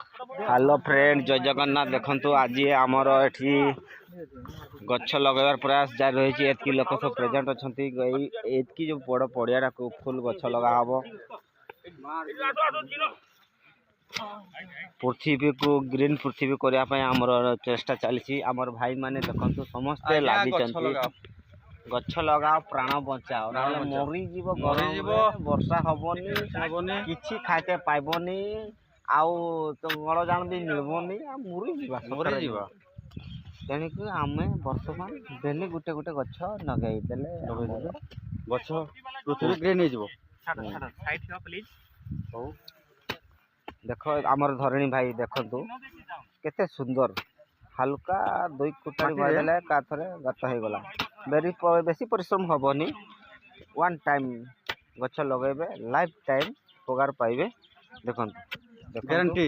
Hello friend जय जगन्नाथ देखंतु आज आमर एठी गछ लगेबार प्रयास जारी रही है। एतकी लोक सब प्रेजेंट अच्छा एतकी जो बड़ पड़िया फुल गछ लगा हब पृथ्वी को ग्रीन पृथ्वी करने आमर चेष्टा चली। आमर भाई माने देखंतु समस्ते लागी गछ लगाओ प्राण बचाओ ना मरी जीव वर्षा हबनी किछि खाइते पाइबनी आउ अम्लजान भी मिलबनी मरी जीवा तेणुक आम बर्तमान डेली गुटे गुटे गछ नगेदेले गछ पृथ्वी ग्रीन हो देख आमर धरणी भाई देखंतु केते सुंदर हल्का दुई कुटाड़ी मारदेले काथरे गत हो गला बेसी परिश्रम हबनी वन टाइम गछ लगेबे लाइफ टाइम पगार पाइबे देखंतु गारंटी।